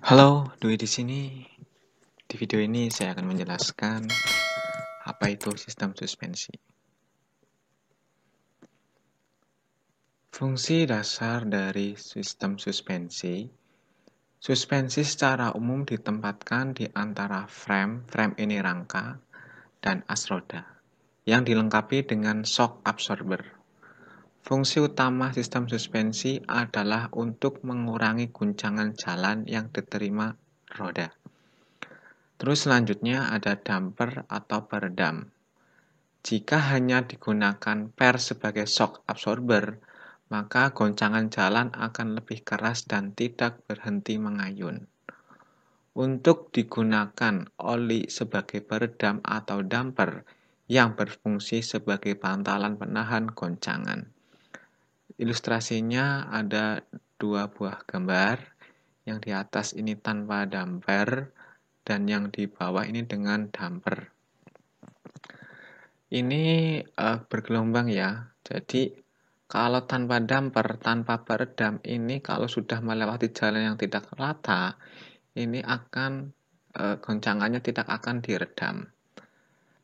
Halo, Dwi di sini. Di video ini saya akan menjelaskan apa itu sistem suspensi. Fungsi dasar dari sistem suspensi. Suspensi secara umum ditempatkan di antara frame ini rangka, dan as roda, yang dilengkapi dengan shock absorber. Fungsi utama sistem suspensi adalah untuk mengurangi guncangan jalan yang diterima roda. Terus selanjutnya ada damper atau peredam. Jika hanya digunakan per sebagai shock absorber, maka goncangan jalan akan lebih keras dan tidak berhenti mengayun. Untuk digunakan oli sebagai peredam atau damper yang berfungsi sebagai bantalan penahan goncangan. Ilustrasinya ada dua buah gambar. Yang di atas ini tanpa damper dan yang di bawah ini dengan damper. Ini bergelombang ya. Jadi kalau tanpa damper, tanpa peredam, ini kalau sudah melewati jalan yang tidak rata, ini akan goncangannya tidak akan diredam.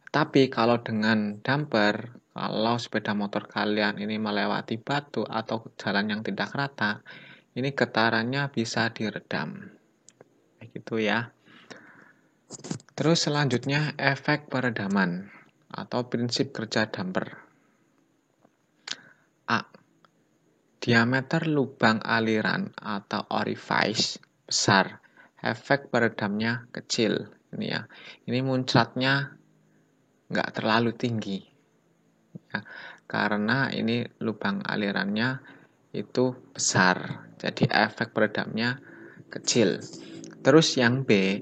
Tapi kalau dengan damper, kalau sepeda motor kalian ini melewati batu atau jalan yang tidak rata, ini getarannya bisa diredam. Gitu ya. Terus selanjutnya efek peredaman atau prinsip kerja damper. A. Diameter lubang aliran atau orifice besar, efek peredamnya kecil. Ini ya, ini muncratnya nggak terlalu tinggi, ya, karena ini lubang alirannya itu besar, jadi efek peredamnya kecil. Terus yang B,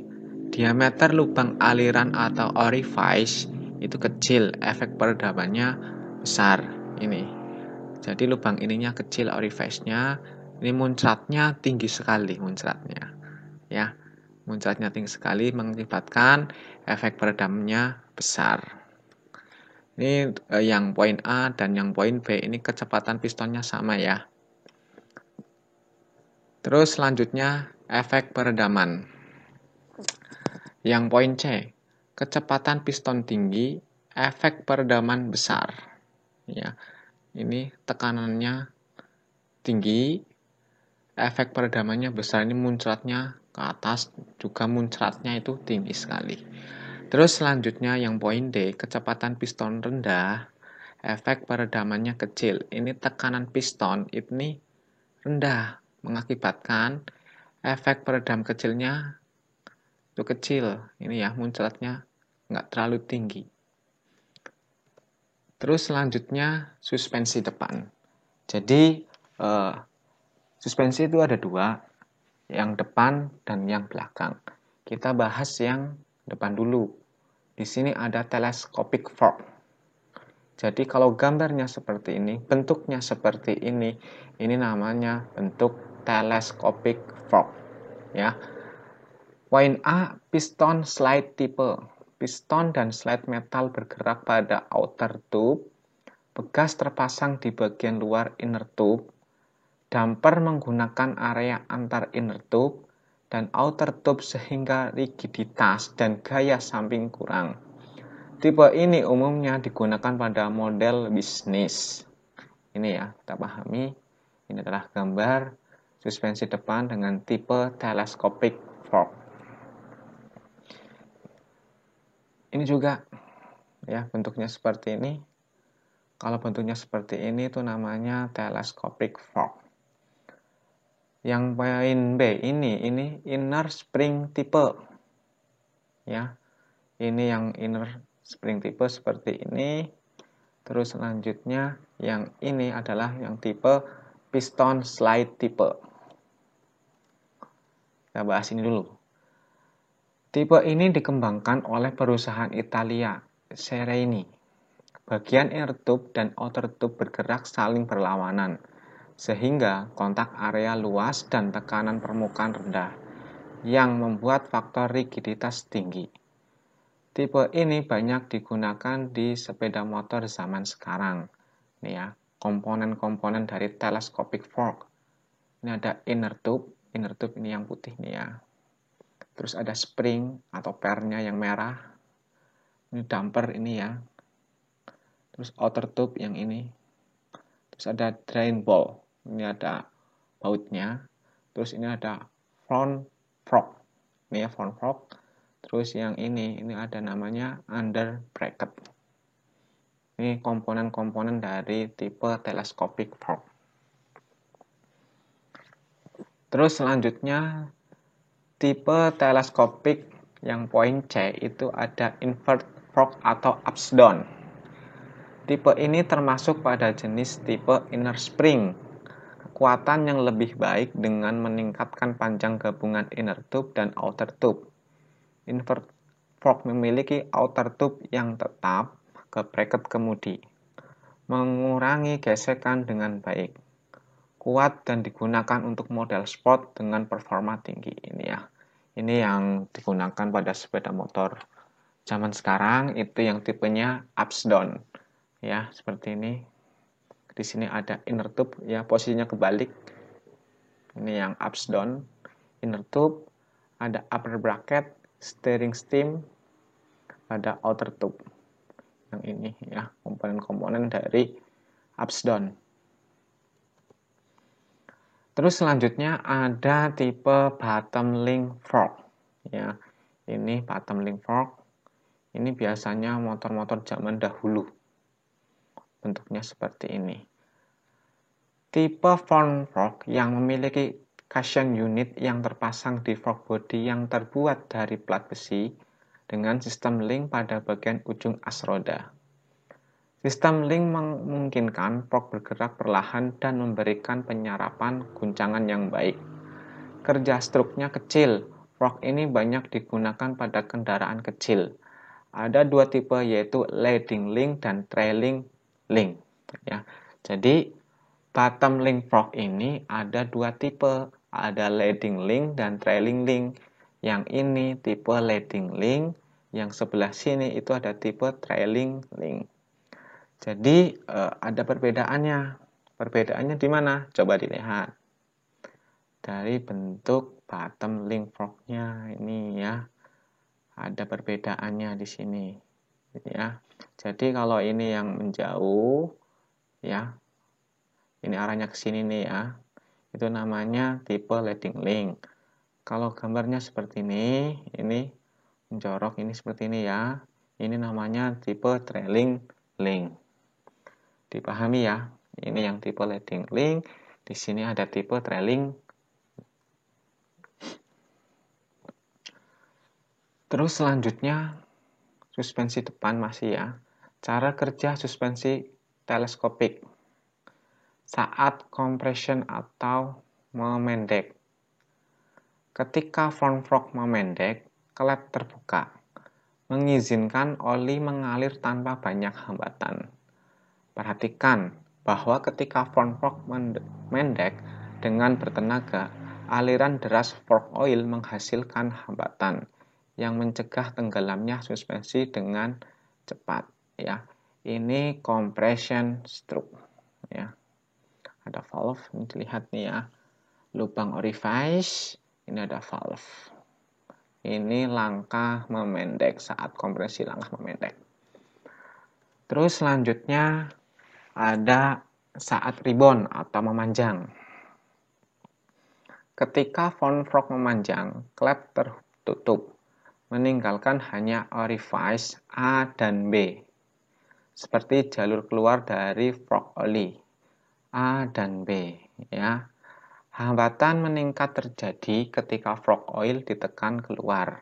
diameter lubang aliran atau orifice itu kecil, efek peredamannya besar. Ini. Jadi lubang ininya kecil, orifice-nya, ini muncratnya tinggi sekali muncratnya. Ya, muncratnya tinggi sekali mengakibatkan efek peredamnya besar. Ini yang poin A dan yang poin B ini kecepatan pistonnya sama ya. Terus selanjutnya efek peredaman. Yang poin C, kecepatan piston tinggi, efek peredaman besar. Ya, ini tekanannya tinggi, efek peredamannya besar, ini muncratnya ke atas, juga muncratnya itu tinggi sekali. Terus selanjutnya yang poin D, kecepatan piston rendah, efek peredamannya kecil. Ini tekanan piston ini rendah, mengakibatkan efek peredam kecilnya itu kecil. Ini ya, muncratnya nggak terlalu tinggi. Terus selanjutnya suspensi depan. Jadi suspensi itu ada dua, yang depan dan yang belakang. Kita bahas yang depan dulu. Di sini ada telescopic fork. Jadi kalau gambarnya seperti ini, bentuknya seperti ini namanya bentuk telescopic fork. Ya. Poin A, piston slide tipe. Piston dan slide metal bergerak pada outer tube. Begas terpasang di bagian luar inner tube. Damper menggunakan area antar inner tube dan outer tube sehingga rigiditas dan gaya samping kurang. Tipe ini umumnya digunakan pada model bisnis. Ini ya, kita pahami. Ini adalah gambar suspensi depan dengan tipe telescopic fork. Ini juga ya, bentuknya seperti ini. Kalau bentuknya seperti ini itu namanya telescopic fork. Yang poin B ini inner spring tipe. Ya. Ini yang inner spring tipe seperti ini. Terus selanjutnya yang ini adalah yang tipe piston slide tipe. Kita bahas ini dulu. Tipe ini dikembangkan oleh perusahaan Italia, Sereni. Bagian inner tube dan outer tube bergerak saling berlawanan, sehingga kontak area luas dan tekanan permukaan rendah, yang membuat faktor rigiditas tinggi. Tipe ini banyak digunakan di sepeda motor zaman sekarang. Ini ya, komponen-komponen dari telescopic fork. Ini ada inner tube ini yang putih nih ya. Terus ada spring atau pernya yang merah. Ini damper ini ya. Terus outer tube yang ini. Terus ada drain ball. Ini ada bautnya. Terus ini ada front fork. Ini ya front fork. Terus yang ini ada namanya under bracket. Ini komponen-komponen dari tipe telescopic fork. Terus selanjutnya tipe telescopic yang poin C itu ada invert fork atau ups down. Tipe ini termasuk pada jenis tipe inner spring. Kekuatan yang lebih baik dengan meningkatkan panjang gabungan inner tube dan outer tube. Invert fork memiliki outer tube yang tetap ke bracket kemudi, mengurangi gesekan dengan baik, kuat dan digunakan untuk model sport dengan performa tinggi. Ini ya, ini yang digunakan pada sepeda motor zaman sekarang itu yang tipenya ups down. Ya, seperti ini. Di sini ada inner tube, ya posisinya kebalik. Ini yang ups down, inner tube, ada upper bracket, steering stem, ada outer tube. Yang ini ya, komponen-komponen dari ups down. Terus selanjutnya ada tipe bottom link fork. Ya, ini bottom link fork. Ini biasanya motor-motor zaman dahulu. Bentuknya seperti ini. Tipe front fork yang memiliki cushion unit yang terpasang di fork body yang terbuat dari plat besi dengan sistem link pada bagian ujung as roda. Sistem link memungkinkan fork bergerak perlahan dan memberikan penyerapan guncangan yang baik. Kerja struknya kecil. Fork ini banyak digunakan pada kendaraan kecil. Ada dua tipe yaitu leading link dan trailing link. Ya, jadi bottom link fork ini ada dua tipe, ada leading link dan trailing link. Yang ini tipe leading link, yang sebelah sini itu ada tipe trailing link. Jadi ada perbedaannya. Perbedaannya di mana? Coba dilihat. Dari bentuk bottom link forknya ini ya. Ada perbedaannya di sini. Ya. Jadi kalau ini yang menjauh ya. Ini arahnya ke sini nih ya. Itu namanya tipe leading link. Kalau gambarnya seperti ini menjorok ini seperti ini ya. Ini namanya tipe trailing link. Dipahami ya. Ini yang tipe leading link. Di sini ada tipe trailing. Terus selanjutnya suspensi depan masih ya. Cara kerja suspensi teleskopik saat compression atau memendek. Ketika front fork memendek, klep terbuka, mengizinkan oli mengalir tanpa banyak hambatan. Perhatikan bahwa ketika front fork mendek dengan bertenaga, aliran deras fork oil menghasilkan hambatan yang mencegah tenggelamnya suspensi dengan cepat. Ya, ini compression stroke. Ya, ada valve, ini dilihat nih ya, lubang orifice. Ini ada valve. Ini langkah memendek saat kompresi langkah memendek. Terus selanjutnya ada saat rebound atau memanjang. Ketika front fork memanjang, klep tertutup, meninggalkan hanya orifice A dan B, seperti jalur keluar dari fork oli A dan B. Ya, hambatan meningkat terjadi ketika fork oil ditekan keluar.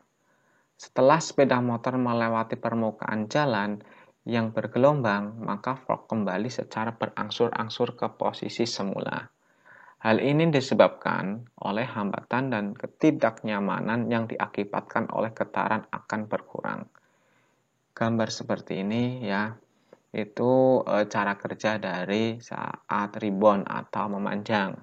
Setelah sepeda motor melewati permukaan jalan yang bergelombang, maka fork kembali secara berangsur-angsur ke posisi semula. Hal ini disebabkan oleh hambatan dan ketidaknyamanan yang diakibatkan oleh getaran akan berkurang. Gambar seperti ini ya, itu cara kerja dari saat rebound atau memanjang.